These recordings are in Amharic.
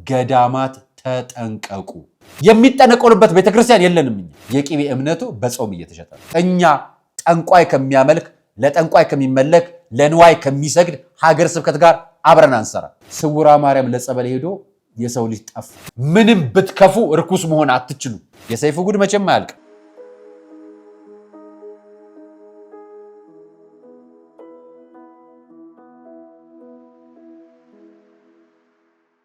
ገዳማት ተጠንቀቁ። የሚጠነቀቁበት ቤተክርስቲያን የለንም። የቂቤ እምነቱ በጾም እየተሸጠ ነው። እኛ ጠንቋይ ከሚያመልክ ለጠንቋይ ከሚመለክ ለንዋይ ከሚሰግድ ሀገር ስብከት ጋር አብረን አንሰራ። ስውራ ማርያም ለጸበል ሄዶ የሰው ልጅ ጠፋ። ምንም ብትከፉ ርኩስ መሆን አትችሉ። የሰይፉ ጉድ መቼም አያልቅ።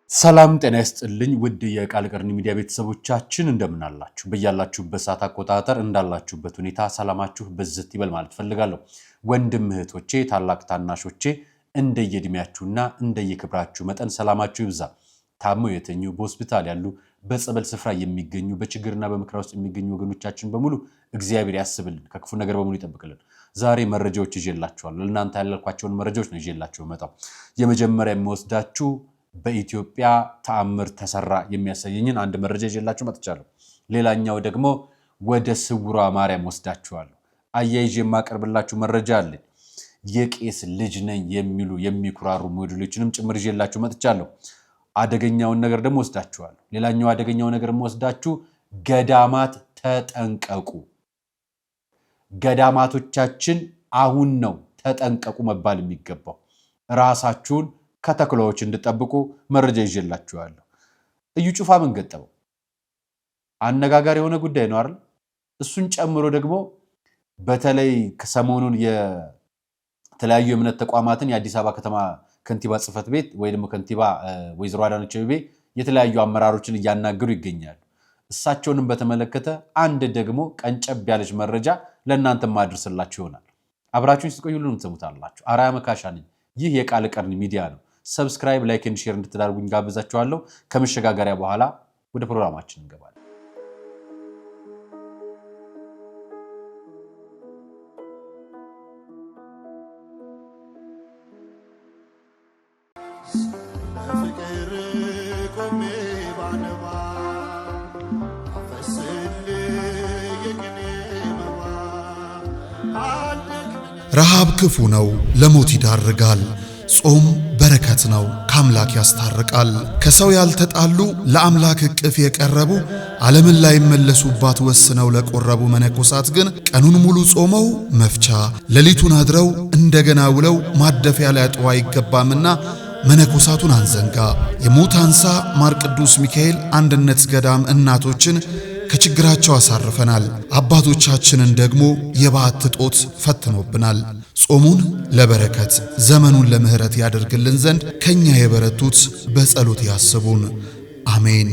ሰላም ጤና ይስጥልኝ ውድ የቃል ቀርኒ ሚዲያ ቤተሰቦቻችን እንደምን አላችሁ? በያላችሁበት ሰዓት አቆጣጠር እንዳላችሁበት ሁኔታ ሰላማችሁ በዝት ይበል ማለት ፈልጋለሁ። ወንድም እህቶቼ፣ ታላቅ ታናሾቼ እንደየእድሜያችሁና እንደየክብራችሁ መጠን ሰላማችሁ ይብዛ። ታመው የተኙ በሆስፒታል ያሉ በጸበል ስፍራ የሚገኙ በችግርና በመከራ ውስጥ የሚገኙ ወገኖቻችን በሙሉ እግዚአብሔር ያስብልን፣ ከክፉ ነገር በሙሉ ይጠብቅልን። ዛሬ መረጃዎች ይዤላችኋለሁ። ለእናንተ ያለልኳቸውን መረጃዎች ነው ይዤላችሁ መጣው። የመጀመሪያ የሚወስዳችሁ በኢትዮጵያ ተአምር ተሰራ የሚያሳየኝን አንድ መረጃ ይዤላችሁ መጥቻለሁ። ሌላኛው ደግሞ ወደ ስውሯ ማርያም ወስዳችኋለሁ። አያይዤ የማቀርብላችሁ መረጃ አለ። የቄስ ልጅ ነኝ የሚሉ የሚኩራሩ ሞዴሎችንም ጭምር ይዤላችሁ መጥቻለሁ። አደገኛውን ነገር ደግሞ ወስዳችኋለሁ። ሌላኛው አደገኛው ነገር ወስዳችሁ ገዳማት ተጠንቀቁ። ገዳማቶቻችን አሁን ነው ተጠንቀቁ መባል የሚገባው። ራሳችሁን ከተኩላዎች እንድጠብቁ መረጃ ይዤላችኋለሁ። እዩ ጩፋ ምን ገጠመው? አነጋጋሪ የሆነ ጉዳይ ነው አይደል? እሱን ጨምሮ ደግሞ በተለይ ከሰሞኑን የተለያዩ የእምነት ተቋማትን የአዲስ አበባ ከተማ ከንቲባ ጽሕፈት ቤት ወይ ደግሞ ከንቲባ ወይዘሮ አዳነች አቤቤ የተለያዩ አመራሮችን እያናገሩ ይገኛሉ። እሳቸውንም በተመለከተ አንድ ደግሞ ቀንጨብ ያለች መረጃ ለእናንተ ማድረስላችሁ ይሆናል። አብራችሁን ስትቆዩ ሁሉንም ትሰሙታላችሁ። አርአያ መካሻ ነኝ። ይህ የቃል ቀርኒ ሚዲያ ነው። ሰብስክራይብ፣ ላይክ እና ሼር እንድትዳርጉኝ ጋብዛችኋለሁ። ከመሸጋገሪያ በኋላ ወደ ፕሮግራማችን እንገባለን። ረሃብ ክፉ ነው፣ ለሞት ይዳርጋል። ጾም በረከት ነው፣ ከአምላክ ያስታርቃል። ከሰው ያልተጣሉ ለአምላክ እቅፍ የቀረቡ ዓለምን ላይ መለሱባት ወስነው ለቆረቡ መነኮሳት ግን ቀኑን ሙሉ ጾመው መፍቻ ሌሊቱን አድረው እንደገና ውለው ማደፊያ ሊያጡ አይገባምና መነኮሳቱን አንዘንጋ። የሙት አንሳ ማር ቅዱስ ሚካኤል አንድነት ገዳም እናቶችን ከችግራቸው አሳርፈናል። አባቶቻችንን ደግሞ የበዓት ጦት ፈትኖብናል። ጾሙን ለበረከት ዘመኑን ለምህረት ያደርግልን ዘንድ ከኛ የበረቱት በጸሎት ያስቡን፣ አሜን።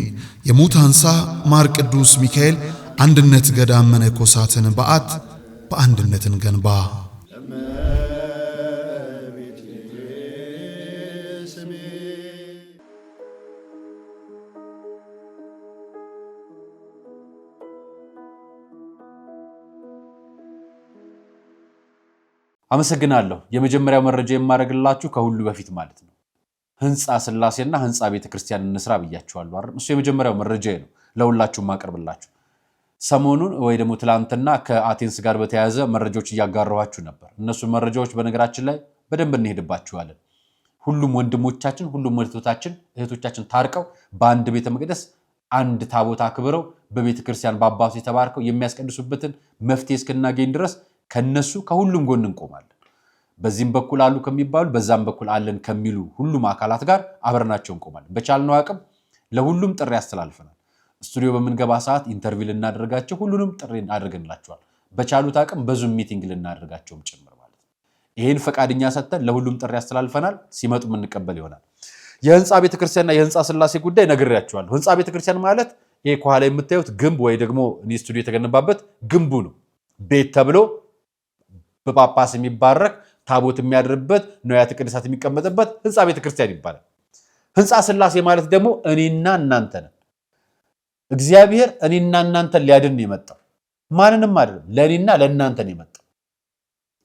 የሙት አንሳ ማር ቅዱስ ሚካኤል አንድነት ገዳም መነኮሳትን በዓት በአንድነት እንገንባ። አመሰግናለሁ። የመጀመሪያው መረጃ የማደርግላችሁ ከሁሉ በፊት ማለት ነው ህንጻ ስላሴና ህንጻ ቤተክርስቲያን እንስራ ብያችኋለሁ አይደል? እሱ የመጀመሪያው መረጃ ነው ለሁላችሁም ማቀርብላችሁ። ሰሞኑን ወይ ደግሞ ትላንትና ከአቴንስ ጋር በተያያዘ መረጃዎች እያጋራኋችሁ ነበር። እነሱ መረጃዎች በነገራችን ላይ በደንብ እንሄድባችኋለን። ሁሉም ወንድሞቻችን፣ ሁሉም እህቶቻችን ታርቀው በአንድ ቤተ መቅደስ አንድ ታቦት አክብረው በቤተክርስቲያን በአባቱ ተባርከው የሚያስቀድሱበትን መፍትሄ እስክናገኝ ድረስ ከነሱ ከሁሉም ጎን እንቆማለን። በዚህም በኩል አሉ ከሚባሉ በዛም በኩል አለን ከሚሉ ሁሉም አካላት ጋር አብረናቸው እንቆማለን። በቻልነው አቅም ለሁሉም ጥሪ ያስተላልፈናል። ስቱዲዮ በምንገባ ሰዓት ኢንተርቪው ልናደርጋቸው ሁሉንም ጥሪ አድርገንላቸዋል። በቻሉት አቅም በዙም ሚቲንግ ልናደርጋቸውም ጭምር ማለት ነው። ይሄን ፈቃደኛ ሰጥተን ለሁሉም ጥሪ ያስተላልፈናል። ሲመጡ የምንቀበል ይሆናል። የህንጻ ቤተክርስቲያንና የህንጻ ስላሴ ጉዳይ ነግሬያችኋለሁ። ህንጻ ቤተክርስቲያን ማለት ይሄ ከኋላ የምታዩት ግንብ ወይ ደግሞ ስቱዲዮ የተገነባበት ግንቡ ነው። ቤት ተብሎ በጳጳስ የሚባረክ ታቦት የሚያድርበት ንዋያተ ቅድሳት የሚቀመጥበት ህንጻ ቤተክርስቲያን ይባላል። ህንጻ ስላሴ ማለት ደግሞ እኔና እናንተ ነን። እግዚአብሔር እኔና እናንተን ሊያድን ነው የመጣው። ማንንም አይደለም፣ ለእኔና ለእናንተ ነው የመጣው።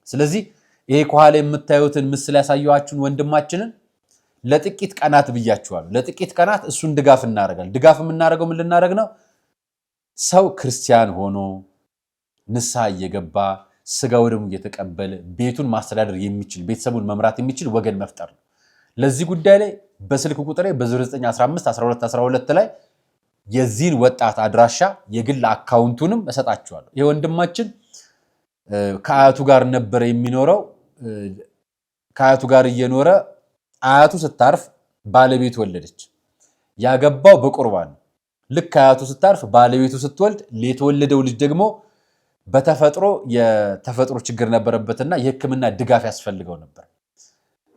ስለዚህ ይሄ ከኋላ የምታዩትን ምስል ያሳየኋችሁን ወንድማችንን ለጥቂት ቀናት ብያችኋለሁ። ለጥቂት ቀናት እሱን ድጋፍ እናደርጋለን። ድጋፍ የምናደርገው ምን ልናደርግ ነው? ሰው ክርስቲያን ሆኖ ንስሐ እየገባ ስጋው ደግሞ እየተቀበለ ቤቱን ማስተዳደር የሚችል ቤተሰቡን መምራት የሚችል ወገን መፍጠር ነው። ለዚህ ጉዳይ ላይ በስልክ ቁጥሬ በ0915 12 12 ላይ የዚህን ወጣት አድራሻ የግል አካውንቱንም እሰጣችኋለሁ። ይሄ ወንድማችን ከአያቱ ጋር ነበር የሚኖረው። ከአያቱ ጋር እየኖረ አያቱ ስታርፍ ባለቤቱ ወለደች። ያገባው በቁርባን ነው። ልክ አያቱ ስታርፍ ባለቤቱ ስትወልድ የተወለደው ልጅ ደግሞ በተፈጥሮ የተፈጥሮ ችግር ነበረበትና የሕክምና ድጋፍ ያስፈልገው ነበር።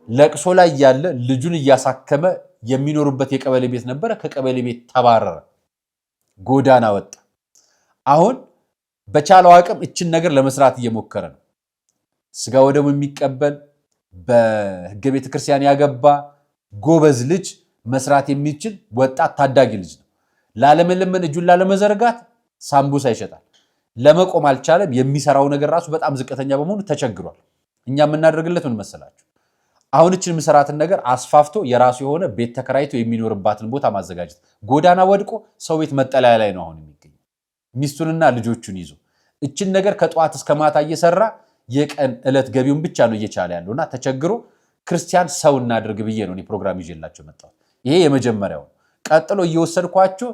ለቅሶ ላይ ያለ ልጁን እያሳከመ የሚኖሩበት የቀበሌ ቤት ነበረ። ከቀበሌ ቤት ተባረረ፣ ጎዳና ወጣ። አሁን በቻለው አቅም እችን ነገር ለመስራት እየሞከረ ነው። ስጋ ወደሙ የሚቀበል በሕገ ቤተክርስቲያን ያገባ ጎበዝ ልጅ፣ መስራት የሚችል ወጣት ታዳጊ ልጅ ነው። ላለመለመን እጁን ላለመዘርጋት ሳምቡሳ ይሸጣል። ለመቆም አልቻለም። የሚሰራው ነገር ራሱ በጣም ዝቅተኛ በመሆኑ ተቸግሯል። እኛ የምናደርግለት ምን መሰላችሁ? አሁን እችን ምሰራትን ነገር አስፋፍቶ የራሱ የሆነ ቤት ተከራይቶ የሚኖርባትን ቦታ ማዘጋጀት። ጎዳና ወድቆ ሰው ቤት መጠለያ ላይ ነው አሁን የሚገኘው ሚስቱንና ልጆቹን ይዞ። እችን ነገር ከጠዋት እስከ ማታ እየሰራ የቀን ዕለት ገቢውን ብቻ ነው እየቻለ ያለውና ተቸግሮ ክርስቲያን ሰው እናድርግ ብዬ ነው እኔ ፕሮግራም ይዤላቸው መጣሁ። ይሄ የመጀመሪያው። ቀጥሎ እየወሰድኳቸው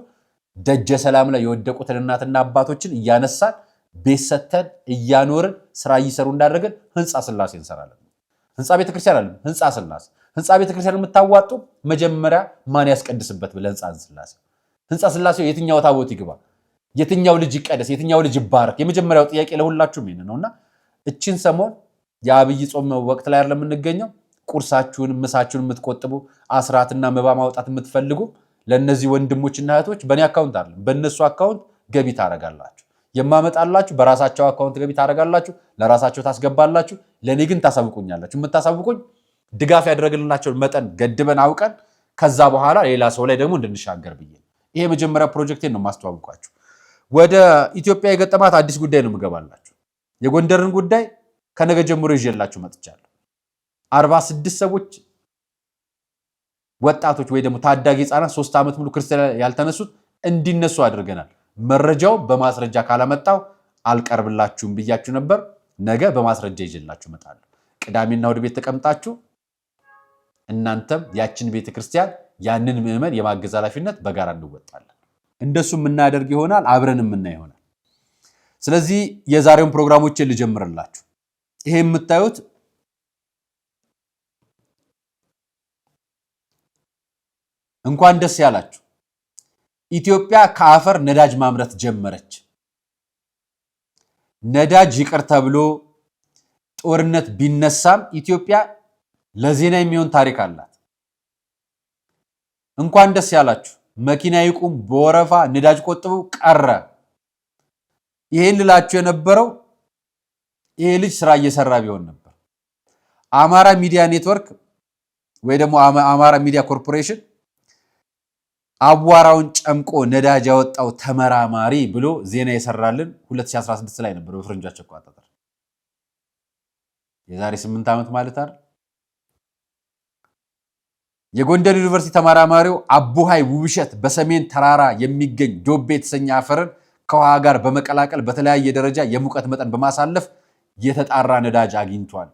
ደጀ ሰላም ላይ የወደቁትን እናትና አባቶችን እያነሳን ቤት ሰተን እያኖርን ስራ እየሰሩ እንዳደረገን ህንፃ ስላሴ እንሰራለን። ህንፃ ቤተክርስቲያን አለ፣ ህንፃ ስላሴ። ህንፃ ቤተክርስቲያን የምታዋጡ መጀመሪያ ማን ያስቀድስበት ብለ ህንፃ ስላሴ የትኛው ታቦት ይግባ፣ የትኛው ልጅ ይቀደስ፣ የትኛው ልጅ ይባረክ? የመጀመሪያው ጥያቄ ለሁላችሁም ይሄን ነውና እቺን ሰሞን የአብይ ጾም ወቅት ላይ አይደለም የምንገኘው። ቁርሳችሁን ምሳችሁን የምትቆጥቡ አስራትና መባ ማውጣት የምትፈልጉ ለነዚህ ወንድሞችና እህቶች በእኔ አካውንት አይደለም በእነሱ አካውንት ገቢ ታረጋላችሁ። የማመጣላችሁ በራሳቸው አካውንት ገቢ ታረጋላችሁ፣ ለራሳቸው ታስገባላችሁ። ለኔ ግን ታሳውቁኛላችሁ። የምታሳውቁኝ ድጋፍ ያደረግልናቸውን መጠን ገድበን አውቀን ከዛ በኋላ ሌላ ሰው ላይ ደግሞ እንድንሻገር ብዬ ይሄ መጀመሪያ ፕሮጀክቴን ነው ማስተዋወቃችሁ። ወደ ኢትዮጵያ የገጠማት አዲስ ጉዳይ ነው የምገባላችሁ። የጎንደርን ጉዳይ ከነገ ጀምሮ ይዤላችሁ መጥቻለሁ። 46 ሰዎች ወጣቶች ወይ ደግሞ ታዳጊ ህፃናት 3 ዓመት ሙሉ ክርስቲያን ያልተነሱት እንዲነሱ አድርገናል። መረጃው በማስረጃ ካላመጣው አልቀርብላችሁም ብያችሁ ነበር። ነገ በማስረጃ ይዤላችሁ እመጣለሁ። ቅዳሜና እሑድ ቤት ተቀምጣችሁ እናንተም ያችን ቤተክርስቲያን ያንን ምዕመን የማገዝ ኃላፊነት በጋራ እንወጣለን። እንደሱ የምናደርግ ይሆናል፣ አብረን የምናይ ይሆናል። ስለዚህ የዛሬውን ፕሮግራሞችን ልጀምርላችሁ። ይሄ የምታዩት እንኳን ደስ ያላችሁ፣ ኢትዮጵያ ከአፈር ነዳጅ ማምረት ጀመረች። ነዳጅ ይቅር ተብሎ ጦርነት ቢነሳም ኢትዮጵያ ለዜና የሚሆን ታሪክ አላት። እንኳን ደስ ያላችሁ። መኪና ይቁም፣ በወረፋ ነዳጅ ቆጥቡ ቀረ። ይሄን ልላችሁ የነበረው ይሄ ልጅ ስራ እየሰራ ቢሆን ነበር። አማራ ሚዲያ ኔትወርክ ወይ ደግሞ አማራ ሚዲያ ኮርፖሬሽን አቧራውን ጨምቆ ነዳጅ ያወጣው ተመራማሪ ብሎ ዜና የሰራልን 2016 ላይ ነበር በፈረንጆች አቆጣጠር። የዛሬ 8 ዓመት ማለት አይደል? የጎንደር ዩኒቨርሲቲ ተመራማሪው አቡሃይ ውብሸት በሰሜን ተራራ የሚገኝ ዶቤ የተሰኘ አፈርን ከውሃ ጋር በመቀላቀል በተለያየ ደረጃ የሙቀት መጠን በማሳለፍ የተጣራ ነዳጅ አግኝቷል።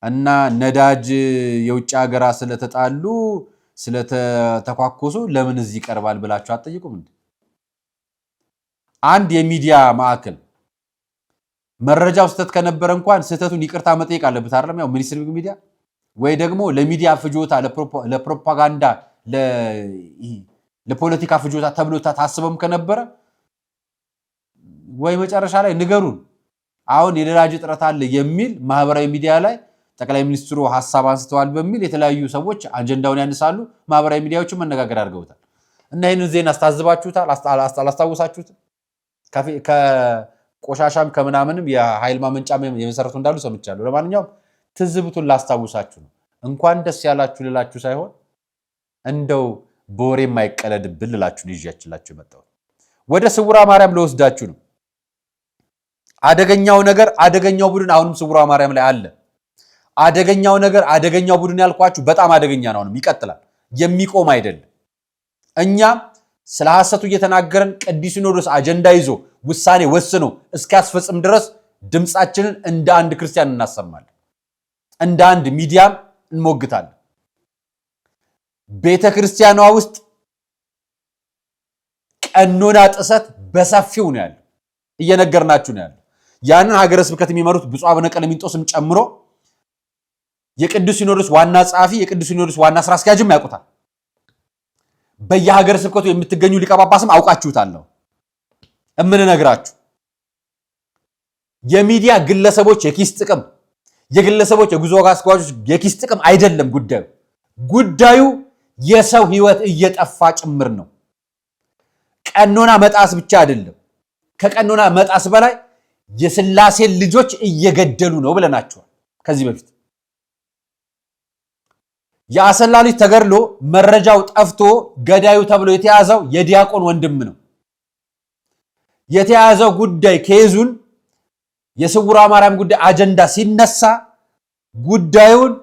እና ነዳጅ የውጭ ሀገራ ስለተጣሉ ስለተኳኮሱ ለምን እዚህ ይቀርባል ብላችሁ አትጠይቁም እንዴ? አንድ የሚዲያ ማዕከል መረጃው ስህተት ከነበረ እንኳን ስህተቱን ይቅርታ መጠየቅ አለበት አይደለም? ያው ሚኒስትሪ ሚዲያ ወይ ደግሞ ለሚዲያ ፍጆታ ለፕሮፓጋንዳ ለፖለቲካ ፍጆታ ተብሎ ታስበም ከነበረ ወይ መጨረሻ ላይ ንገሩን። አሁን የነዳጅ እጥረት አለ የሚል ማህበራዊ ሚዲያ ላይ ጠቅላይ ሚኒስትሩ ሐሳብ አንስተዋል በሚል የተለያዩ ሰዎች አጀንዳውን ያነሳሉ። ማህበራዊ ሚዲያዎችን መነጋገር አድርገውታል። እና ይህንን ዜና አስታዝባችሁታል? አላስታውሳችሁትም? ከቆሻሻም ከምናምንም የኃይል ማመንጫም የመሰረቱ እንዳሉ ሰምቻለሁ። ለማንኛውም ትዝብቱን ላስታውሳችሁ ነው። እንኳን ደስ ያላችሁ ልላችሁ ሳይሆን እንደው በወሬ የማይቀለድብል ልላችሁ ይዣችላችሁ መጣሁ። ወደ ስውራ ማርያም ለወስዳችሁ ነው። አደገኛው ነገር አደገኛው ቡድን አሁንም ስውራ ማርያም ላይ አለ። አደገኛው ነገር አደገኛው ቡድን ያልኳችሁ በጣም አደገኛ ነው። አሁንም ይቀጥላል፣ የሚቆም አይደለም። እኛ ስለ ሐሰቱ እየተናገረን ቅዱስ ሲኖዶስ አጀንዳ ይዞ ውሳኔ ወስኖ እስኪያስፈጽም ድረስ ድምጻችንን እንደ አንድ ክርስቲያን እናሰማለን፣ እንደ አንድ ሚዲያም እንሞግታለን። ቤተክርስቲያኗ ውስጥ ቀኖና ጥሰት በሰፊው ነው ያለው። እየነገርናችሁ ነው ያለው። ያንን ሀገረ ስብከት የሚመሩት ብፁዕ አቡነ ቀለሚንጦስም ጨምሮ የቅዱስ ሲኖዶስ ዋና ጸሐፊ፣ የቅዱስ ሲኖዶስ ዋና ስራ አስኪያጅም ያውቁታል። በየሀገረ ስብከቱ የምትገኙ ሊቀ ጳጳስም አውቃችሁታል ነው እምንነግራችሁ። የሚዲያ ግለሰቦች የኪስ ጥቅም፣ የግለሰቦች የጉዞ አስጓዦች የኪስ ጥቅም አይደለም ጉዳዩ የሰው ህይወት እየጠፋ ጭምር ነው። ቀኖና መጣስ ብቻ አይደለም። ከቀኖና መጣስ በላይ የሥላሴን ልጆች እየገደሉ ነው ብለናቸዋል ከዚህ በፊት። የአሰላ ልጅ ተገድሎ መረጃው ጠፍቶ ገዳዩ ተብሎ የተያዘው የዲያቆን ወንድም ነው። የተያዘው ጉዳይ ኬዙን የስውሯ ማርያም ጉዳይ አጀንዳ ሲነሳ ጉዳዩን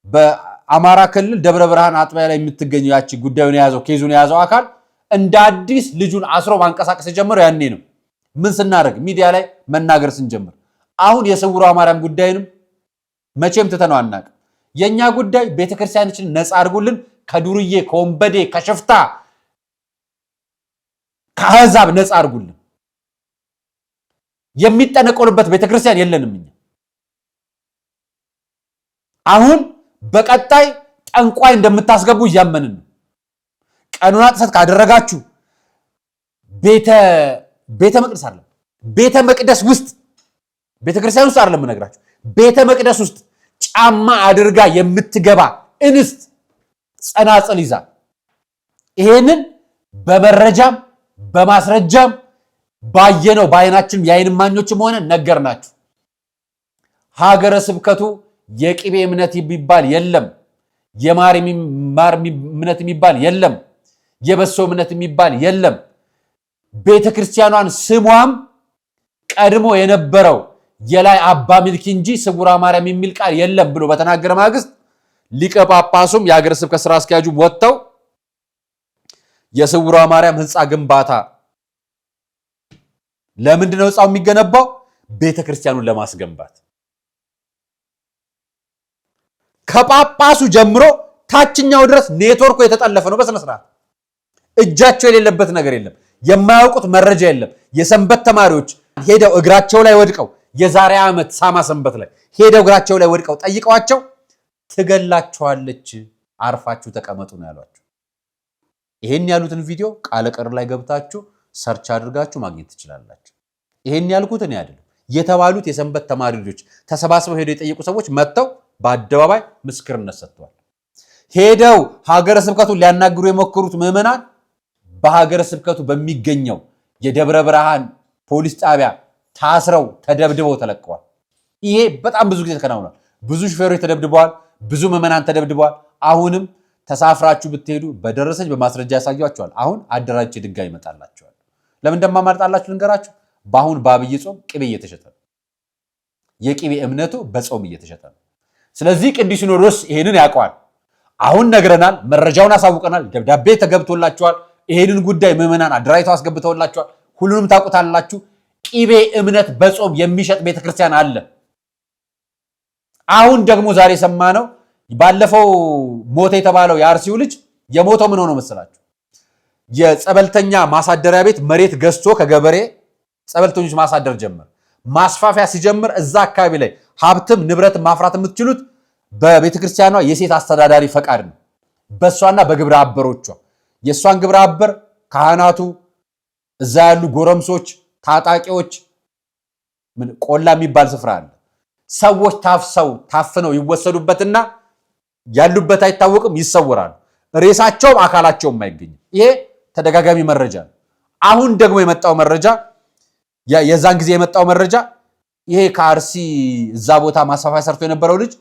በአማራ ክልል ደብረ ብርሃን አጥቢያ ላይ የምትገኘው ያቺ ጉዳዩን የያዘው ኬዙን የያዘው አካል እንደ አዲስ ልጁን አስሮ ማንቀሳቀስ የጀመረው ያኔ ነው። ምን ስናደርግ ሚዲያ ላይ መናገር ስንጀምር። አሁን የስውሯ ማርያም ጉዳይንም መቼም ትተነው አናውቅም። የኛ ጉዳይ ቤተክርስቲያናችን ነፃ አድርጉልን፣ ከዱርዬ ከወንበዴ ከሽፍታ ከአሕዛብ ነፃ አድርጉልን። የሚጠነቀሉበት ቤተክርስቲያን የለንም እኛ። አሁን በቀጣይ ጠንቋይ እንደምታስገቡ እያመንን ነው። ቀኖና ጥሰት ካደረጋችሁ ቤተ መቅደስ አይደለም፣ ቤተ መቅደስ ውስጥ ቤተክርስቲያን ውስጥ አይደለም የምነግራችሁ፣ ቤተ መቅደስ ውስጥ ጫማ አድርጋ የምትገባ እንስት ጸናጽል ይዛ ይሄንን በመረጃም በማስረጃም ባየነው በአይናችን የአይን እማኞችም ሆነ ነገርናችሁ። ሀገረ ስብከቱ የቅቤ እምነት የሚባል የለም፣ የማር እምነት የሚባል የለም፣ የበሶ እምነት የሚባል የለም። ቤተክርስቲያኗን ስሟም ቀድሞ የነበረው የላይ አባ ሚልኪ እንጂ ስውሯ ማርያም የሚል ቃል የለም ብሎ በተናገረ ማግስት ሊቀ ጳጳሱም የሀገረ ስብከት ስራ አስኪያጁ ወጥተው የስውሯ ማርያም ህንፃ ግንባታ ለምንድን ነው ህንፃው የሚገነባው? ቤተክርስቲያኑን ለማስገንባት። ከጳጳሱ ጀምሮ ታችኛው ድረስ ኔትወርኩ የተጠለፈ ነው በስነ ስርዓት። እጃቸው የሌለበት ነገር የለም። የማያውቁት መረጃ የለም። የሰንበት ተማሪዎች ሄደው እግራቸው ላይ ወድቀው የዛሬ ዓመት ሳማ ሰንበት ላይ ሄደው እግራቸው ላይ ወድቀው ጠይቀዋቸው ትገላችኋለች፣ አርፋችሁ ተቀመጡ ነው ያሏቸው። ይሄን ያሉትን ቪዲዮ ቃለ ቀር ላይ ገብታችሁ ሰርች አድርጋችሁ ማግኘት ትችላላችሁ። ይሄን ያልኩት እኔ አይደለም፣ የተባሉት የሰንበት ተማሪ ልጆች ተሰባስበው ሄደው የጠየቁ ሰዎች መጥተው በአደባባይ ምስክርነት ሰጥተዋል። ሄደው ሀገረ ስብከቱን ሊያናግሩ የሞከሩት ምዕመናን በሀገረ ስብከቱ በሚገኘው የደብረ ብርሃን ፖሊስ ጣቢያ ታስረው ተደብድበው ተለቀዋል። ይሄ በጣም ብዙ ጊዜ ተከናውኗል። ብዙ ሹፌሮች ተደብድበዋል። ብዙ ምዕመናን ተደብድበዋል። አሁንም ተሳፍራችሁ ብትሄዱ በደረሰኝ በማስረጃ ያሳያችኋል። አሁን አደራጅ ድጋሚ ይመጣላችኋል። ለምን እንደማማርጣላችሁ ልንገራችሁ። በአሁን በአብይ ጾም ቅቤ እየተሸጠ ነው። የቅቤ እምነቱ በጾም እየተሸጠ ነው። ስለዚህ ቅዱስ ሲኖዶስ ይሄንን ያውቀዋል። አሁን ነግረናል፣ መረጃውን አሳውቀናል፣ ደብዳቤ ተገብቶላችኋል። ይሄንን ጉዳይ ምዕመናን አደራጅተው አስገብተውላችኋል። ሁሉንም ታውቁታላችሁ። ቅቤ እምነት በጾም የሚሸጥ ቤተክርስቲያን አለ። አሁን ደግሞ ዛሬ ሰማነው ባለፈው ሞተ የተባለው የአርሲው ልጅ የሞተው ምን ሆኖ መሰላችሁ? የጸበልተኛ ማሳደሪያ ቤት መሬት ገዝቶ ከገበሬ ጸበልተኞች ማሳደር ጀመር። ማስፋፊያ ሲጀምር እዛ አካባቢ ላይ ሀብትም ንብረትም ማፍራት የምትችሉት በቤተክርስቲያኗ የሴት አስተዳዳሪ ፈቃድ ነው፣ በእሷና በግብረ አበሮቿ። የእሷን ግብረ አበር ካህናቱ፣ እዛ ያሉ ጎረምሶች፣ ታጣቂዎች፣ ቆላ የሚባል ስፍራ አለ። ሰዎች ታፍነው ይወሰዱበትና ያሉበት አይታወቅም፣ ይሰወራሉ። ሬሳቸውም አካላቸውም አይገኝም። ይሄ ተደጋጋሚ መረጃ ነው። አሁን ደግሞ የመጣው መረጃ የዛን ጊዜ የመጣው መረጃ ይሄ ከአርሲ እዛ ቦታ ማስፋፋያ ሰርቶ የነበረው ልጅ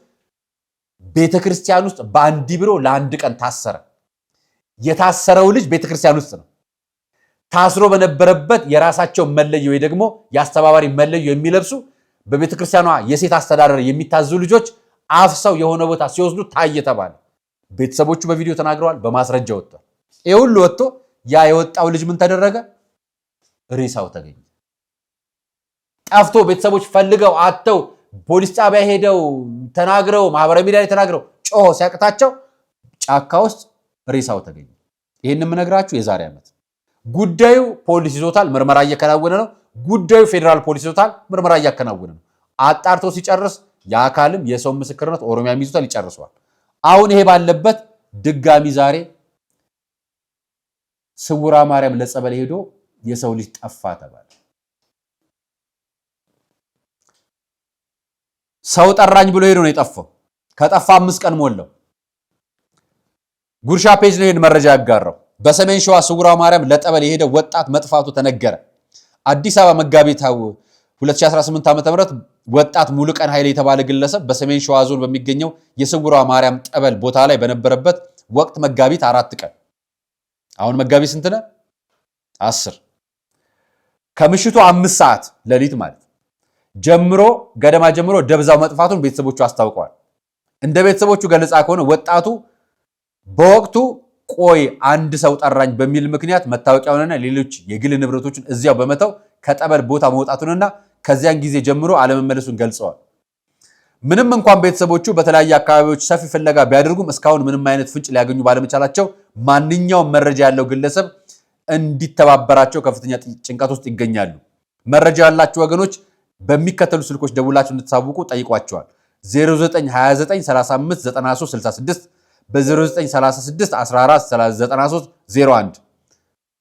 ቤተክርስቲያን ውስጥ በአንድ ቢሮ ለአንድ ቀን ታሰረ። የታሰረው ልጅ ቤተክርስቲያን ውስጥ ነው። ታስሮ በነበረበት የራሳቸው መለዮ ወይ ደግሞ የአስተባባሪ መለዮ የሚለብሱ በቤተክርስቲያኗ የሴት አስተዳደር የሚታዙ ልጆች አፍሰው የሆነ ቦታ ሲወስዱ ታየ ተባለ። ቤተሰቦቹ በቪዲዮ ተናግረዋል፣ በማስረጃ ወጥቷል። ይሄ ሁሉ ወጥቶ ያ የወጣው ልጅ ምን ተደረገ? ሬሳው ተገኘ። ጠፍቶ ቤተሰቦች ፈልገው አጥተው ፖሊስ ጣቢያ ሄደው ተናግረው ማህበራዊ ሚዲያ ላይ ተናግረው ጮሆ ሲያቅታቸው ጫካ ውስጥ ሬሳው ተገኘ። ይሄን የምነግራችሁ የዛሬ ዓመት ጉዳዩ ፖሊስ ይዞታል፣ ምርመራ እየከናወነ ነው። ጉዳዩ ፌዴራል ፖሊስ ይዞታል፣ ምርመራ እያከናወነ ነው። አጣርቶ ሲጨርስ የአካልም የሰው ምስክርነት ኦሮሚያም ይዞታል፣ ይጨርሰዋል። አሁን ይሄ ባለበት ድጋሚ ዛሬ ስውራ ማርያም ለጸበል ሄዶ የሰው ልጅ ጠፋ ተባለ። ሰው ጠራኝ ብሎ ሄዶ ነው የጠፋው። ከጠፋ 5 ቀን ሞላው። ጉርሻ ፔጅ ነው ይሄን መረጃ ያጋራው። በሰሜን ሸዋ ስውራ ማርያም ለጠበል የሄደ ወጣት መጥፋቱ ተነገረ። አዲስ አበባ መጋቢት 2018 ዓ.ም ወጣት ሙሉቀን ኃይሌ የተባለ ግለሰብ በሰሜን ሸዋ ዞን በሚገኘው የስውራ ማርያም ጠበል ቦታ ላይ በነበረበት ወቅት መጋቢት 4 ቀን አሁን መጋቢት ስንት ነው? 10 ከምሽቱ 5 ሰዓት ሌሊት ማለት ጀምሮ ገደማ ጀምሮ ደብዛው መጥፋቱን ቤተሰቦቹ አስታውቀዋል። እንደ ቤተሰቦቹ ገለጻ ከሆነ ወጣቱ በወቅቱ ቆይ አንድ ሰው ጠራኝ በሚል ምክንያት መታወቂያውንና ሌሎች የግል ንብረቶችን እዚያው በመተው ከጠበል ቦታ መውጣቱንና ከዚያን ጊዜ ጀምሮ አለመመለሱን ገልጸዋል። ምንም እንኳን ቤተሰቦቹ በተለያየ አካባቢዎች ሰፊ ፍለጋ ቢያደርጉም እስካሁን ምንም አይነት ፍንጭ ሊያገኙ ባለመቻላቸው ማንኛውም መረጃ ያለው ግለሰብ እንዲተባበራቸው ከፍተኛ ጭንቀት ውስጥ ይገኛሉ። መረጃ ያላችሁ ወገኖች በሚከተሉ ስልኮች ደውላችሁ እንድትሳውቁ ጠይቋቸዋል። 0929359366 በ0936 149301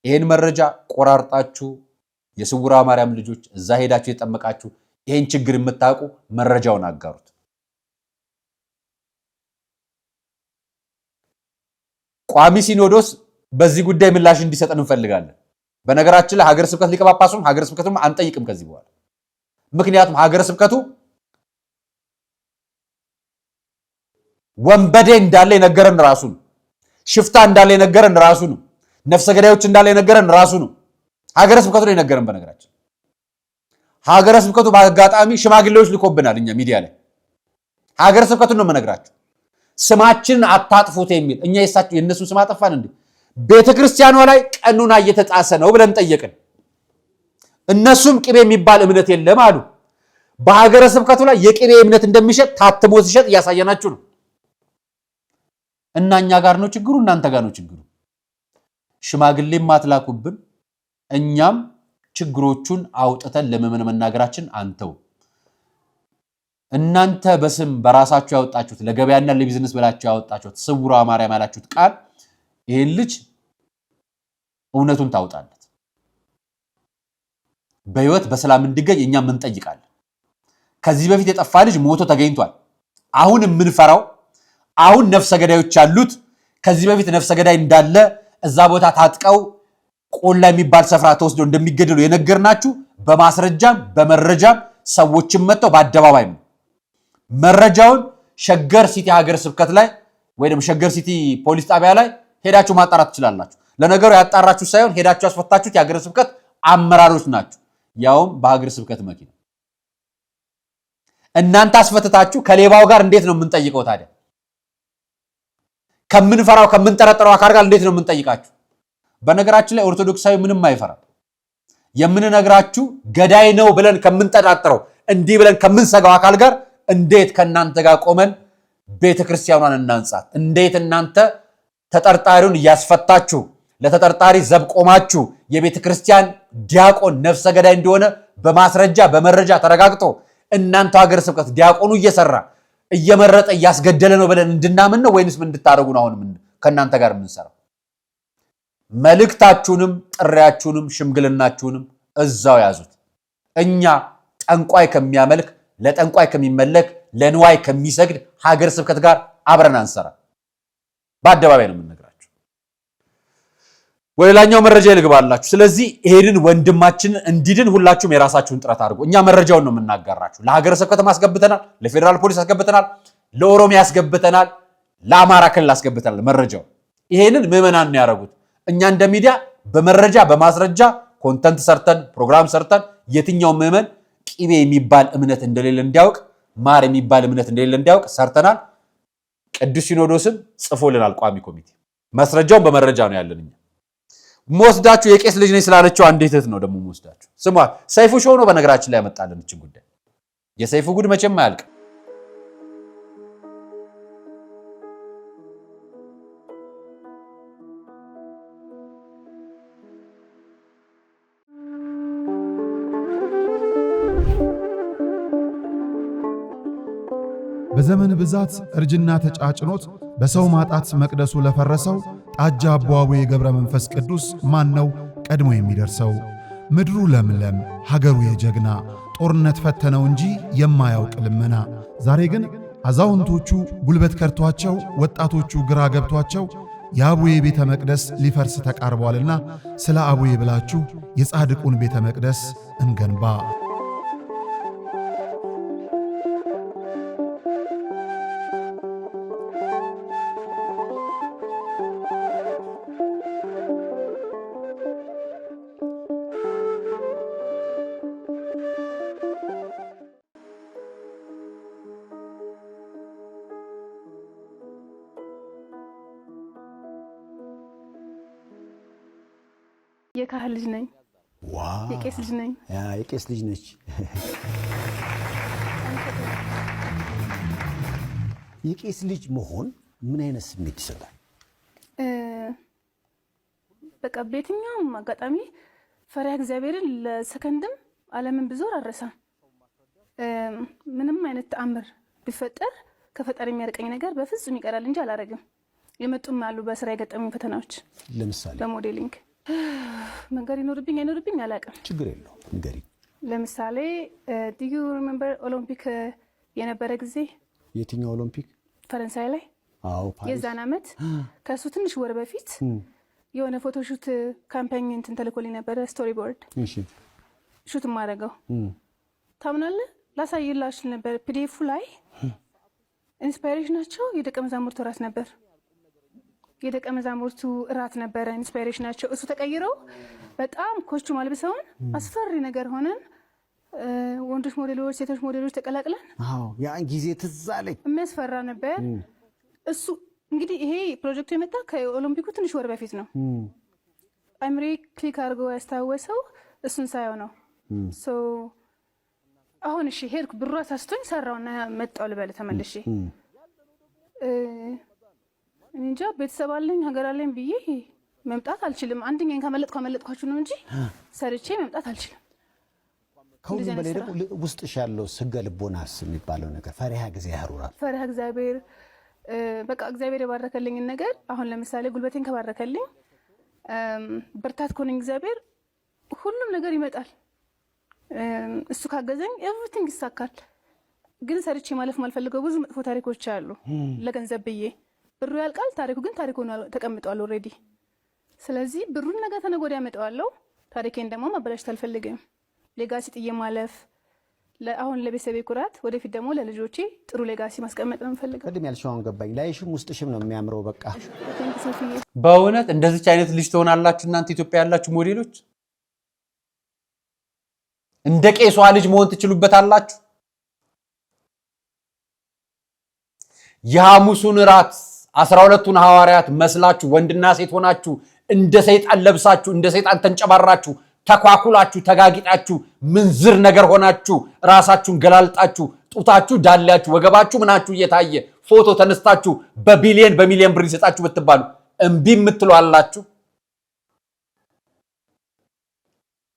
ይሄን መረጃ ቆራርጣችሁ የስውራ ማርያም ልጆች እዛ ሄዳችሁ የጠመቃችሁ ይሄን ችግር የምታውቁ መረጃውን አጋሩት። ቋሚ ሲኖዶስ በዚህ ጉዳይ ምላሽ እንዲሰጠን እንፈልጋለን። በነገራችን ላይ ሀገረ ስብከት ሊቀ ጳጳሱም ሀገረ ስብከቱም አንጠይቅም ከዚህ በኋላ። ምክንያቱም ሀገረ ስብከቱ ወንበዴ እንዳለ የነገረን ራሱ ነው። ሽፍታ እንዳለ የነገረን ራሱ ነው። ነፍሰ ገዳዮች እንዳለ የነገረን ራሱ ነው። ሀገረ ስብከቱ ነው የነገረን። በነገራችን ሀገረ ስብከቱ በአጋጣሚ ሽማግሌዎች ልኮብናል እኛ ሚዲያ ላይ። ሀገረ ስብከቱን ነው የምነግራችሁ። ስማችንን አታጥፉት የሚል እኛ የእነሱን ስም አጠፋን እንዴ? ቤተክርስቲያኗ ላይ ቀኑና እየተጣሰ ነው ብለን ጠየቅን። እነሱም ቅቤ የሚባል እምነት የለም አሉ። በሀገረ ስብከቱ ላይ የቅቤ እምነት እንደሚሸጥ ታትሞ ሲሸጥ እያሳየናችሁ ነው። እና እኛ ጋር ነው ችግሩ፣ እናንተ ጋር ነው ችግሩ። ሽማግሌም አትላኩብን። እኛም ችግሮቹን አውጥተን ለምእመን መናገራችን አንተው። እናንተ በስም በራሳችሁ ያወጣችሁት ለገበያና ለቢዝነስ ብላችሁ ያወጣችሁት ስውራ ማርያም ያላችሁት ቃል ይሄን ልጅ እውነቱን ታውጣለት በህይወት በሰላም እንዲገኝ እኛም እንጠይቃለን። ከዚህ በፊት የጠፋ ልጅ ሞቶ ተገኝቷል። አሁን የምንፈራው አሁን ነፍሰ ገዳዮች ያሉት ከዚህ በፊት ነፍሰ ገዳይ እንዳለ እዛ ቦታ ታጥቀው ቆላ የሚባል ስፍራ ተወስዶ እንደሚገደሉ የነገርናችሁ በማስረጃም በመረጃም ሰዎችን መጥተው በአደባባይ ነው። መረጃውን ሸገር ሲቲ ሀገረ ስብከት ላይ ወይም ሸገር ሲቲ ፖሊስ ጣቢያ ላይ ሄዳችሁ ማጣራት ትችላላችሁ። ለነገሩ ያጣራችሁ ሳይሆን ሄዳችሁ ያስፈታችሁት የሀገረ ስብከት አመራሮች ናችሁ፣ ያውም በሀገረ ስብከት መኪና። እናንተ አስፈትታችሁ ከሌባው ጋር እንዴት ነው የምንጠይቀው ታዲያ? ከምንፈራው ከምንጠረጥረው አካል ጋር እንዴት ነው የምንጠይቃችሁ? በነገራችን ላይ ኦርቶዶክሳዊ ምንም አይፈራም። የምንነግራችሁ ገዳይ ነው ብለን ከምንጠራጥረው እንዲህ ብለን ከምንሰጋው አካል ጋር እንዴት ከእናንተ ጋር ቆመን ቤተክርስቲያኗን እናንጻት? እንዴት እናንተ ተጠርጣሪውን እያስፈታችሁ ለተጠርጣሪ ዘብ ቆማችሁ የቤተክርስቲያን ዲያቆን ነፍሰ ገዳይ እንደሆነ በማስረጃ በመረጃ ተረጋግጦ እናንተ ሀገረ ስብከት ዲያቆኑ እየሰራ እየመረጠ እያስገደለ ነው ብለን እንድናምን ነው ወይንስ ምን እንድታረጉ ነው? አሁን ከእናንተ ጋር የምንሰራው መልእክታችሁንም ጥሪያችሁንም ሽምግልናችሁንም እዛው ያዙት። እኛ ጠንቋይ ከሚያመልክ ለጠንቋይ ከሚመለክ ለንዋይ ከሚሰግድ ሀገረ ስብከት ጋር አብረን አንሰራ። በአደባባይ ነው የምንነግራችሁ። ወለላኛው መረጃ ይልግባላችሁ። ስለዚህ ይሄንን ወንድማችንን እንዲድን ሁላችሁም የራሳችሁን ጥረት አድርጉ። እኛ መረጃውን ነው የምናጋራችሁ። ለሀገረ ስብከት አስገብተናል፣ ለፌዴራል ፖሊስ አስገብተናል፣ ለኦሮሚያ አስገብተናል፣ ለአማራ ክልል አስገብተናል። መረጃው ይሄንን ምዕመናን ነው ያደረጉት። እኛ እንደ ሚዲያ በመረጃ በማስረጃ ኮንተንት ሰርተን ፕሮግራም ሰርተን የትኛው ምዕመን ቅቤ የሚባል እምነት እንደሌለ እንዲያውቅ፣ ማር የሚባል እምነት እንደሌለ እንዲያውቅ ሰርተናል። ቅዱስ ሲኖዶስም ጽፎልናል። ቋሚ ኮሚቴ ማስረጃውን በመረጃ ነው ያለን። እኛ ሞስዳችሁ የቄስ ልጅ ነኝ ስላለችው አንዲት እህት ነው ደግሞ ሞስዳችሁ ስሟ ሰይፉ ሾው ነው። በነገራችን ላይ ያመጣልን እቺ ጉዳይ የሰይፉ ጉድ መቼም አያልቅ። በዘመን ብዛት እርጅና ተጫጭኖት በሰው ማጣት መቅደሱ ለፈረሰው ጣጃ አቦአቡ የገብረ መንፈስ ቅዱስ ማን ነው ቀድሞ የሚደርሰው? ምድሩ ለምለም ሀገሩ የጀግና ጦርነት ፈተነው እንጂ የማያውቅ ልመና። ዛሬ ግን አዛውንቶቹ ጉልበት ከርቷቸው ወጣቶቹ ግራ ገብቷቸው የአቡዬ ቤተ መቅደስ ሊፈርስ ተቃርቧልና ስለ አቡዬ ብላችሁ የጻድቁን ቤተ መቅደስ እንገንባ። የካህን ልጅ ነኝ። ዋው የቄስ ልጅ ነኝ። የቄስ ልጅ ነች። የቄስ ልጅ መሆን ምን አይነት ስሜት ይሰጣል? በቃ በየትኛውም አጋጣሚ ፈሪሃ እግዚአብሔርን ለሰከንድም ዓለምን ብዙር አልረሳም። ምንም አይነት ተአምር ቢፈጠር ከፈጣሪ የሚያርቀኝ ነገር በፍጹም ይቀራል እንጂ አላረግም። የመጡም አሉ በስራ የገጠሙኝ ፈተናዎች። ለምሳሌ በሞዴሊንግ መንገር ይኖርብኝ አይኖርብኝ አላውቅም። ችግር የለውም ንገሪ። ለምሳሌ do you remember ኦሎምፒክ የነበረ ጊዜ? የትኛው ኦሎምፒክ? ፈረንሳይ ላይ። አዎ ፓሪስ። የዛን ዓመት ከሱ ትንሽ ወር በፊት የሆነ ፎቶሹት ካምፓኝ እንትን ተልኮልኝ ነበረ ስቶሪ ቦርድ። እሺ ሹት ማድረገው ታምናለህ? ላሳይላችሁ ነበር ፒዲኤፍ ላይ ኢንስፓይሬሽናቸው የደቀ መዛሙርቱ ራስ ነበር። የደቀ መዛሙርቱ ራት ነበረ ኢንስፓይሬሽናቸው። እሱ ተቀይረው በጣም ኮስቹም አልብሰውን አስፈሪ ነገር ሆነን ወንዶች ሞዴሎች ሴቶች ሞዴሎች ተቀላቅለን ያን ጊዜ ትዝ አለኝ። የሚያስፈራ ነበር። እሱ እንግዲህ ይሄ ፕሮጀክቱ የመጣ ከኦሎምፒኩ ትንሽ ወር በፊት ነው። አይምሪ ክሊክ አድርጎ ያስታወሰው እሱን ሳየው ነው። ሶ አሁን እሺ ሄድኩ ብሩ አሳስቶኝ ሰራውና መጣው ልበል ተመልሼ እንጃ ቤተሰብ አለኝ ሀገር አለኝ ብዬ መምጣት አልችልም። አንደኛን ካመለጥኳችሁ ነው እንጂ ሰርቼ መምጣት አልችልም። ከሁሉም በላይ ደግሞ ውስጥሽ ያለው ስገ ልቦናስ የሚባለው ነገር ፈሪሃ እግዚአብሔር ፈሪሃ እግዚአብሔር በቃ እግዚአብሔር የባረከልኝ ነገር አሁን ለምሳሌ ጉልበቴን ከባረከልኝ ብርታት ኮነኝ እግዚአብሔር ሁሉም ነገር ይመጣል። እሱ ካገዘኝ ኤቭሪቲንግ ይሳካል። ግን ሰርቼ ማለፍ ማልፈልገው ብዙ መጥፎ ታሪኮች አሉ ለገንዘብ ብዬ ብሩ ያልቃል። ታሪኩ ግን ታሪኩ ነው ተቀምጧል ኦሬዲ። ስለዚህ ብሩን ነገ ተነገ ወዲያ ያመጣዋለሁ። ታሪኬን ደግሞ ማበላሽት አልፈልግም። ሌጋሲ ጥዬ ማለፍ አሁን ለቤተሰቤ ኩራት፣ ወደፊት ደግሞ ለልጆቼ ጥሩ ሌጋሲ ማስቀመጥ ነው የምፈልገው። ቅድም ያልሽው አሁን ገባኝ። ላይሽም ውስጥሽም ነው የሚያምረው። በቃ በእውነት እንደዚች አይነት ልጅ ትሆናላችሁ እናንተ ኢትዮጵያ ያላችሁ ሞዴሎች። እንደ ቄሷ ልጅ መሆን ትችሉበታላችሁ። የሐሙሱን ራት 12ቱን ሐዋርያት መስላችሁ ወንድና ሴት ሆናችሁ እንደ ሰይጣን ለብሳችሁ እንደ ሰይጣን ተንጨባራችሁ ተኳኩላችሁ ተጋጊጣችሁ ምንዝር ነገር ሆናችሁ ራሳችሁን ገላልጣችሁ ጡታችሁ ዳላችሁ ወገባችሁ ምናችሁ እየታየ ፎቶ ተነስታችሁ በቢሊየን በሚሊየን ብር ይሰጣችሁ ብትባሉ እምቢ የምትሉ አላችሁ?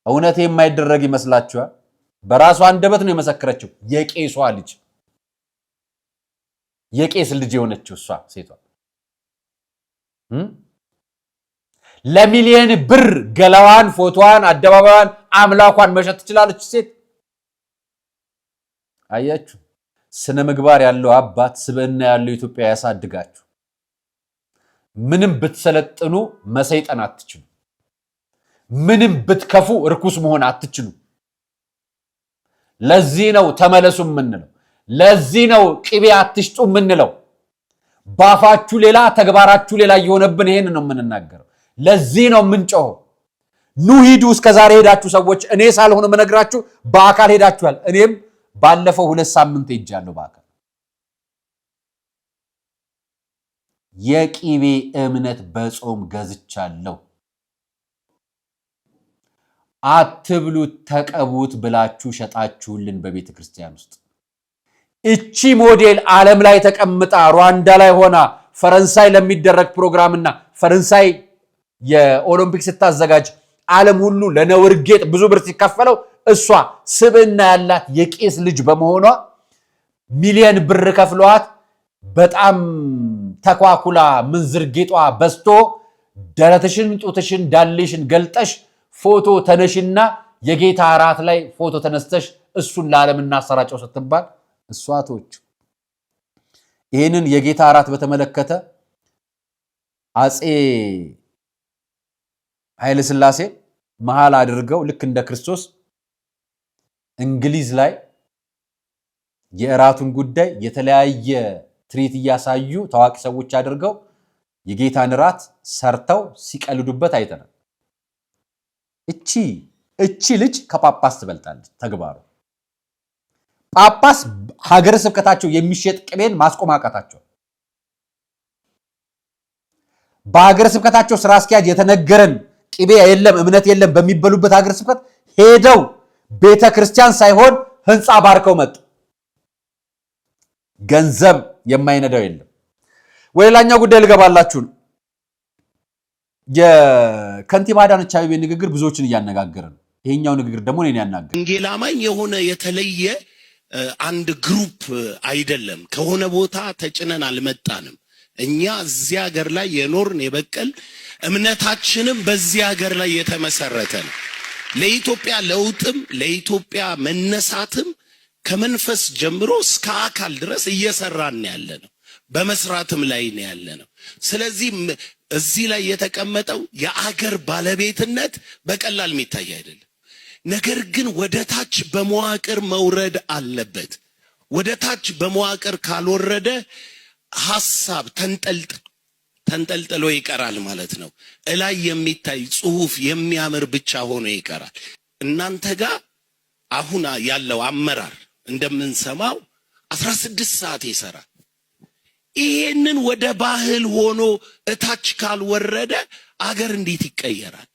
እውነት የማይደረግ ይመስላችኋል? በራሷ አንደበት ነው የመሰከረችው። የቄሷ ልጅ የቄስ ልጅ የሆነችው እሷ ሴቷ ለሚሊየን ብር ገላዋን ፎቶዋን አደባባያን አምላኳን መሸጥ ትችላለች ሴት። አያችሁ፣ ስነ ምግባር ያለው አባት ስብዕና ያለው ኢትዮጵያ ያሳድጋችሁ። ምንም ብትሰለጥኑ መሰይጠን አትችሉ። ምንም ብትከፉ ርኩስ መሆን አትችሉ። ለዚህ ነው ተመለሱ የምንለው። ለዚህ ነው ቅቤ አትሽጡ የምንለው። ባፋችሁ ሌላ ተግባራችሁ ሌላ እየሆነብን ይሄን ነው የምንናገረው። ለዚህ ነው የምንጮኸው። ኑ ሂዱ። እስከዛሬ ሄዳችሁ ሰዎች እኔ ሳልሆን መነግራችሁ በአካል ሄዳችኋል። እኔም ባለፈው 2 ሳምንት ሄጃለሁ በአካል። የቅቤ እምነት በጾም ገዝቻለሁ። አትብሉት ተቀቡት ብላችሁ ሸጣችሁልን በቤተ ክርስቲያን ውስጥ። እቺ ሞዴል ዓለም ላይ ተቀምጣ ሩዋንዳ ላይ ሆና ፈረንሳይ ለሚደረግ ፕሮግራምና ፈረንሳይ የኦሎምፒክ ስታዘጋጅ ዓለም ሁሉ ለነውር ጌጥ ብዙ ብር ሲከፈለው እሷ ስብዕና ያላት የቄስ ልጅ በመሆኗ ሚሊዮን ብር ከፍሏት በጣም ተኳኩላ ምንዝር ጌጧ በስቶ ደረትሽን ጡትሽን ዳሌሽን ገልጠሽ ፎቶ ተነሽና የጌታ እራት ላይ ፎቶ ተነስተሽ እሱን ለዓለም እናሰራጨው ስትባል እሷቶች ይሄንን የጌታ እራት በተመለከተ አጼ ኃይለ ሥላሴ መሃል አድርገው ልክ እንደ ክርስቶስ እንግሊዝ ላይ የእራቱን ጉዳይ የተለያየ ትርኢት ያሳዩ ታዋቂ ሰዎች አድርገው የጌታን እራት ሰርተው ሲቀልዱበት አይተናል። እቺ ልጅ ከጳጳስ ትበልጣለች ተግባሩ። ጳጳስ ሀገረ ስብከታቸው የሚሸጥ ቅቤን ማስቆም አቃታቸው። በሀገረ ስብከታቸው ስራ አስኪያጅ የተነገረን ቅቤ የለም እምነት የለም በሚበሉበት ሀገረ ስብከት ሄደው ቤተክርስቲያን ሳይሆን ህንፃ ባርከው መጡ። ገንዘብ የማይነዳው የለም። ወሌላኛው ጉዳይ ልገባላችሁ ነው። የከንቲባ አዳነች አቤቤ ንግግር ብዙዎችን እያነጋገረ ነው። ይሄኛው ንግግር ደግሞ እኔን ያናገረ ወንጌል አማኝ የሆነ የተለየ አንድ ግሩፕ አይደለም። ከሆነ ቦታ ተጭነን አልመጣንም። እኛ እዚህ ሀገር ላይ የኖርን የበቀል እምነታችንም በዚህ ሀገር ላይ የተመሰረተ ነው። ለኢትዮጵያ ለውጥም ለኢትዮጵያ መነሳትም ከመንፈስ ጀምሮ እስከ አካል ድረስ እየሰራን ያለ ነው። በመስራትም ላይ ነው ያለ ነው። ስለዚህ እዚህ ላይ የተቀመጠው የአገር ባለቤትነት በቀላል የሚታይ አይደለም። ነገር ግን ወደ ታች በመዋቅር መውረድ አለበት። ወደ ታች በመዋቅር ካልወረደ ሐሳብ ተንጠልጥሎ ይቀራል ማለት ነው። እላይ የሚታይ ጽሑፍ የሚያምር ብቻ ሆኖ ይቀራል። እናንተ ጋር አሁን ያለው አመራር እንደምንሰማው 16 ሰዓት ይሰራል። ይሄንን ወደ ባህል ሆኖ እታች ካልወረደ አገር እንዴት ይቀየራል?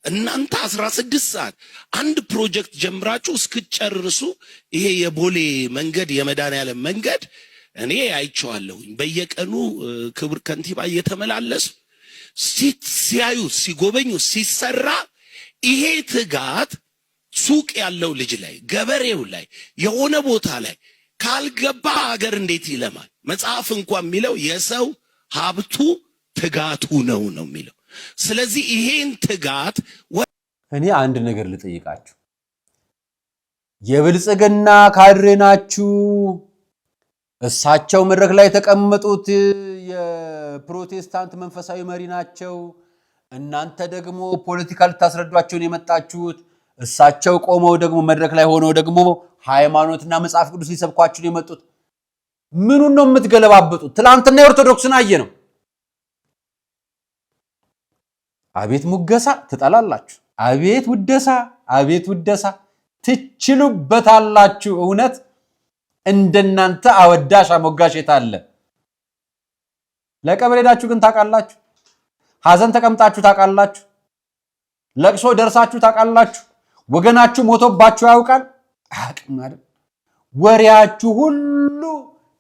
እናንተ 16 ሰዓት አንድ ፕሮጀክት ጀምራችሁ እስክጨርሱ ይሄ የቦሌ መንገድ የመድኃኔዓለም መንገድ እኔ አይቼዋለሁኝ። በየቀኑ ክቡር ከንቲባ እየተመላለሱ ሲያዩ ሲጎበኙ ሲሰራ ይሄ ትጋት ሱቅ ያለው ልጅ ላይ ገበሬው ላይ የሆነ ቦታ ላይ ካልገባ ሀገር እንዴት ይለማል? መጽሐፍ እንኳን የሚለው የሰው ሀብቱ ትጋቱ ነው የሚለው። ስለዚህ ይሄን ትጋት እኔ አንድ ነገር ልጠይቃችሁ። የብልጽግና ካድሬ ናችሁ። እሳቸው መድረክ ላይ የተቀመጡት የፕሮቴስታንት መንፈሳዊ መሪ ናቸው። እናንተ ደግሞ ፖለቲካ ልታስረዷቸውን የመጣችሁት። እሳቸው ቆመው ደግሞ መድረክ ላይ ሆነው ደግሞ ሃይማኖትና መጽሐፍ ቅዱስ ሊሰብኳችሁ የመጡት። ምኑን ነው የምትገለባበጡት? ትላንትና የኦርቶዶክስን አየ ነው። አቤት ሙገሳ ትጠላላችሁ፣ አቤት ውደሳ፣ አቤት ውደሳ ትችሉበታላችሁ። እውነት እንደናንተ አወዳሽ አሞጋሽ የታለ? ለቀብር ሄዳችሁ ግን ታውቃላችሁ? ሐዘን ተቀምጣችሁ ታውቃላችሁ? ለቅሶ ደርሳችሁ ታውቃላችሁ? ወገናችሁ ሞቶባችሁ ያውቃል? አያውቅም አይደል? ወሬያችሁ ሁሉ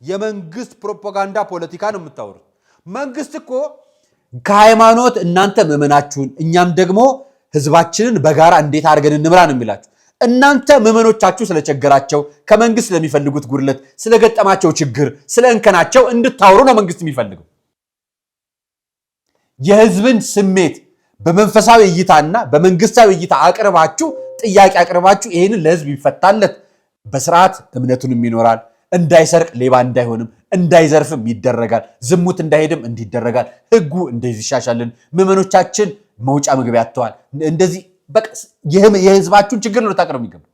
የመንግስት ፕሮፓጋንዳ ፖለቲካ ነው የምታወሩት። መንግስት እኮ ከሃይማኖት እናንተ ምዕመናችሁን እኛም ደግሞ ህዝባችንን በጋራ እንዴት አድርገን እንምራ ነው የሚላችሁ። እናንተ ምዕመኖቻችሁ ስለቸገራቸው ከመንግስት ስለሚፈልጉት ጉድለት ስለገጠማቸው ችግር ስለ እንከናቸው እንድታወሩ ነው መንግስት የሚፈልገው። የህዝብን ስሜት በመንፈሳዊ እይታና በመንግስታዊ እይታ አቅርባችሁ ጥያቄ አቅርባችሁ ይሄንን ለህዝብ ይፈታለት በስርዓት እምነቱንም ይኖራል። እንዳይሰርቅ ሌባ እንዳይሆንም እንዳይዘርፍም ይደረጋል። ዝሙት እንዳይሄድም እንዲደረጋል። ህጉ እንደዚህ ይሻሻልን። ምዕመኖቻችን መውጫ መግቢያ ያተዋል። እንደዚህ በቃ የህዝባችሁን ችግር ነው ታቀርቡ የሚገባው።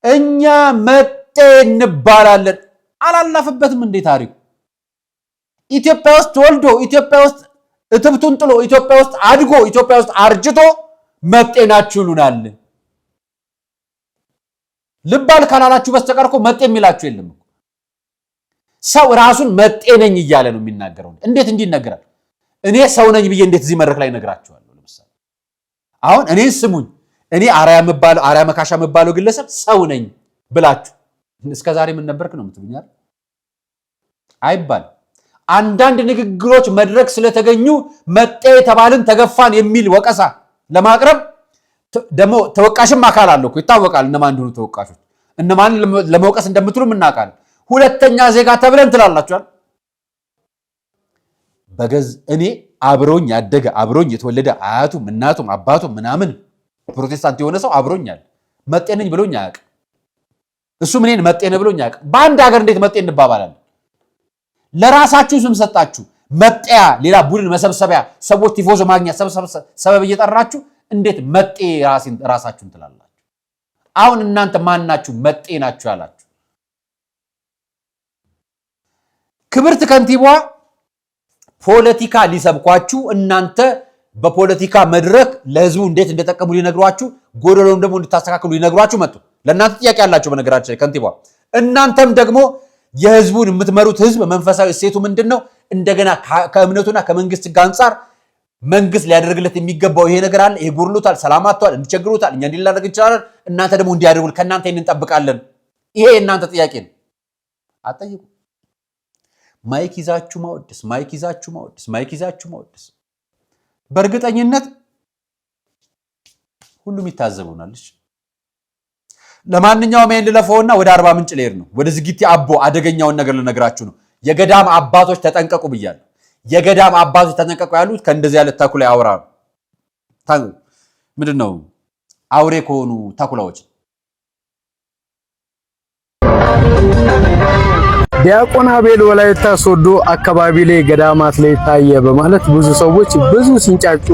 እኛ መጤ እንባላለን። አላላፍበትም እንዴ ታሪኩ? ኢትዮጵያ ውስጥ ተወልዶ ኢትዮጵያ ውስጥ እትብቱን ጥሎ ኢትዮጵያ ውስጥ አድጎ ኢትዮጵያ ውስጥ አርጅቶ መጤ ናችሁ ይሉናል። ልባል ካላላችሁ በስተቀር እኮ መጤ የሚላችሁ የለም እኮ። ሰው ራሱን መጤ ነኝ እያለ ነው የሚናገረው። እንዴት እንዲህ ይነገራል? እኔ ሰው ነኝ ብዬ እንዴት እዚህ መድረክ ላይ ነግራችኋለሁ? ለምሳሌ አሁን እኔን ስሙኝ። እኔ አርያ መካሻ የምባለው ግለሰብ ሰው ነኝ ብላችሁ እስከዛሬ ምን ነበርክ ነው የምትሉኛል? አይባል። አንዳንድ ንግግሮች መድረክ ስለተገኙ መጤ ተባልን ተገፋን የሚል ወቀሳ ለማቅረብ ደግሞ ተወቃሽም አካል አለው እኮ ይታወቃል። እነማን እንደሆኑ ተወቃሾች እነማን ለመውቀስ እንደምትሉ እናውቃለን። ሁለተኛ ዜጋ ተብለን ትላላችኋል። በገዝ እኔ አብሮኝ ያደገ አብሮኝ የተወለደ አያቱም እናቱም አባቱም ምናምን ፕሮቴስታንት የሆነ ሰው አብሮኛል መጤ ነኝ ብሎኝ አያውቅም። እሱ ምንን መጤ ነኝ ብሎኝ አያውቅም። በአንድ ሀገር እንዴት መጤ እንባባላለን? ለራሳችሁ ስም ሰጣችሁ መጤያ፣ ሌላ ቡድን መሰብሰቢያ፣ ሰዎች ቲፎዞ ማግኛ ሰበብ እየጠራችሁ እንዴት መጤ ራሳችሁን ትላላችሁ? አሁን እናንተ ማናችሁ መጤ ናችሁ ያላችሁ? ክብርት ከንቲባ ፖለቲካ ሊሰብኳችሁ እናንተ በፖለቲካ መድረክ ለህዝቡ እንዴት እንደተጠቀሙ ሊነግሯችሁ ጎደሎም ደግሞ እንድታስተካክሉ ሊነግሯችሁ መጡ። ለእናንተ ጥያቄ ያላችሁ በነገራችን ከንቲባ እናንተም ደግሞ የህዝቡን የምትመሩት ህዝብ መንፈሳዊ እሴቱ ምንድነው? እንደገና ከእምነቱና ከመንግስት ጋር አንፃር መንግስት ሊያደርግለት የሚገባው ይሄ ነገር አለ፣ ይሄ ጎርሎታል፣ ሰላም አጥቷል፣ እንዲቸግሩታል፣ እኛ እንዲላደርግ እንችላለን፣ እናንተ ደግሞ እንዲያደርጉ ከእናንተ ይሄን እንጠብቃለን። ይሄ እናንተ ጥያቄ ነው። አጠይቁ። ማይክ ይዛችሁ ማወድስ፣ ማይክ ይዛችሁ ማወድስ፣ ማይክ ይዛችሁ ማወድስ። በእርግጠኝነት ሁሉም ይታዘቡናል። ለማንኛውም ይሄን ልለፈውና ወደ አርባ ምንጭ ልሄድ ነው። ወደ ዝጊቲ አቦ አደገኛውን ነገር ልነግራችሁ ነው። የገዳም አባቶች ተጠንቀቁ ብያለሁ። የገዳም አባቶች ተጠንቀቁ ያሉት ከእንደዚህ ያለ ተኩላ ያወራ ምንድነው አውሬ ከሆኑ ተኩላዎች። ዲያቆን አቤል ወላይታ ሶዶ አካባቢ ላይ ገዳማት ላይ ታየ በማለት ብዙ ሰዎች ብዙ ሲንጫጩ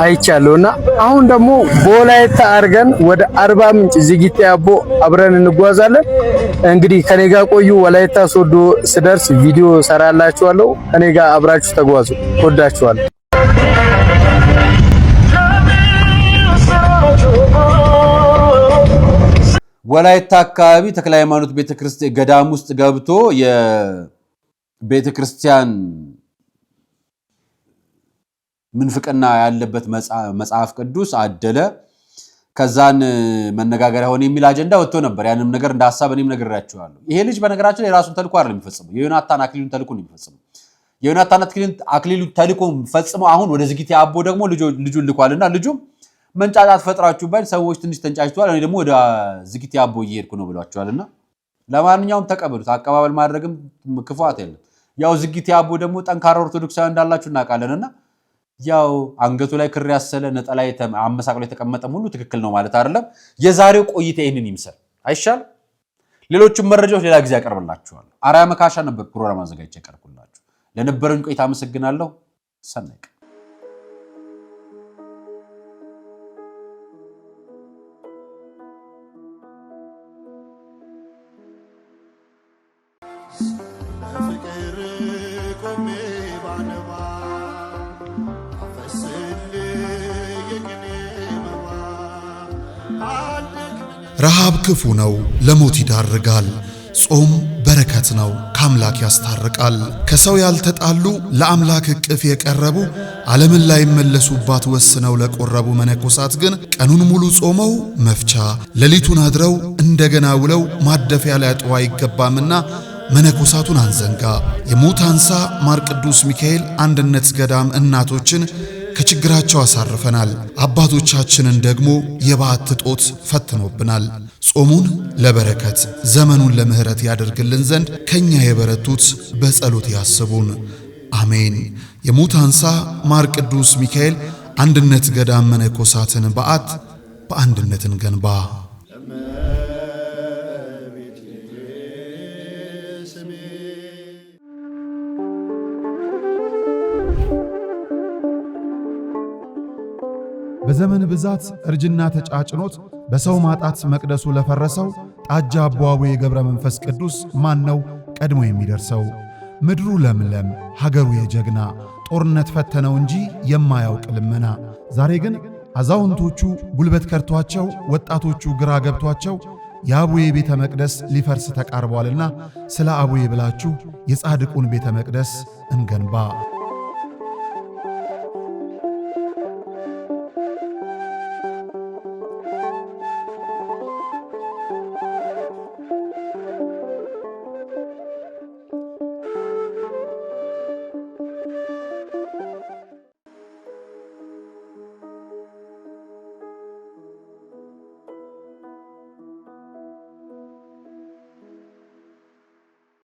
አይቻለውና አሁን ደግሞ በወላይታ አርገን ወደ አርባ ምንጭ ዝጊቲ አቦ አብረን እንጓዛለን። እንግዲህ ከኔ ጋር ቆዩ። ወላይታ ሶዶ ስደርስ ቪዲዮ ሰራላችኋለሁ። ከኔ ጋር አብራችሁ ተጓዙ። ወዳችኋለሁ። ወላይታ አካባቢ ተክለ ሃይማኖት ቤተክርስቲያን ገዳም ውስጥ ገብቶ የቤተክርስቲያን ምንፍቅና ያለበት መጽሐፍ ቅዱስ አደለ። ከዛን መነጋገሪያ ሆነ የሚል አጀንዳ ወጥቶ ነበር። ያንንም ነገር እንዳሐሳብ እኔም ነግሬያችኋለሁ። ይሄ ልጅ በነገራችን ላይ የራሱን ተልእኮ አይደለም የሚፈጽመው፣ የዮናታን አክሊሉን ተልእኮ ነው የሚፈጽመው። የዮናታን አክሊሉን ተልእኮ ፈጽመው አሁን ወደ ዝጊቲ አቦ ደግሞ ልጁን ልኳልና ልጁም መንጫጫት ፈጥራችሁባል፣ ሰዎች ትንሽ ተንጫጭተዋል፣ እኔ ደግሞ ወደ ዝጊቲ አቦ እየሄድኩ ነው ብሏቸዋልና ለማንኛውም ተቀበሉት። አቀባበል ማድረግም ክፋት የለም። ያው ዝጊቲ አቦ ደግሞ ጠንካራ ኦርቶዶክሳውያን እንዳላችሁ እናውቃለንና ያው አንገቱ ላይ ክር ያሰለ ነጠላ አመሳቅሎ የተቀመጠ ሁሉ ትክክል ነው ማለት አይደለም። የዛሬው ቆይታ ይሄንን ይምሰል አይሻል? ሌሎችም መረጃዎች ሌላ ጊዜ ያቀርብላችኋለሁ። አራያ መካሻ ነበር ፕሮግራም አዘጋጅቼ ያቀርብላችሁ። ለነበረን ቆይታ አመሰግናለሁ። ሰናይ ረሃብ ክፉ ነው፣ ለሞት ይዳርጋል። ጾም በረከት ነው፣ ከአምላክ ያስታርቃል። ከሰው ያልተጣሉ ለአምላክ እቅፍ የቀረቡ ዓለምን ላይ መለሱባት ወስነው ለቆረቡ መነኮሳት ግን ቀኑን ሙሉ ጾመው መፍቻ ሌሊቱን አድረው እንደገና ውለው ማደፊያ ሊያጡ አይገባምና መነኮሳቱን አንዘንጋ። የሙታንሳ ማር ቅዱስ ሚካኤል አንድነት ገዳም እናቶችን ከችግራቸው አሳርፈናል። አባቶቻችንን ደግሞ የበዓት ጦት ፈትኖብናል። ጾሙን ለበረከት ዘመኑን ለምህረት ያደርግልን ዘንድ ከኛ የበረቱት በጸሎት ያስቡን። አሜን። የሙታንሳ ማር ቅዱስ ሚካኤል አንድነት ገዳም መነኮሳትን በዓት በአንድነት እንገንባ። በዘመን ብዛት እርጅና ተጫጭኖት በሰው ማጣት መቅደሱ ለፈረሰው ጣጃ አቦ የገብረ መንፈስ ቅዱስ ማን ነው ቀድሞ የሚደርሰው? ምድሩ ለምለም ሀገሩ የጀግና ጦርነት ፈተነው እንጂ የማያውቅ ልመና። ዛሬ ግን አዛውንቶቹ ጉልበት ከርቷቸው ወጣቶቹ ግራ ገብቷቸው የአቡዬ ቤተ መቅደስ ሊፈርስ ተቃርቧልና ስለ አቡዬ ብላችሁ የጻድቁን ቤተ መቅደስ እንገንባ።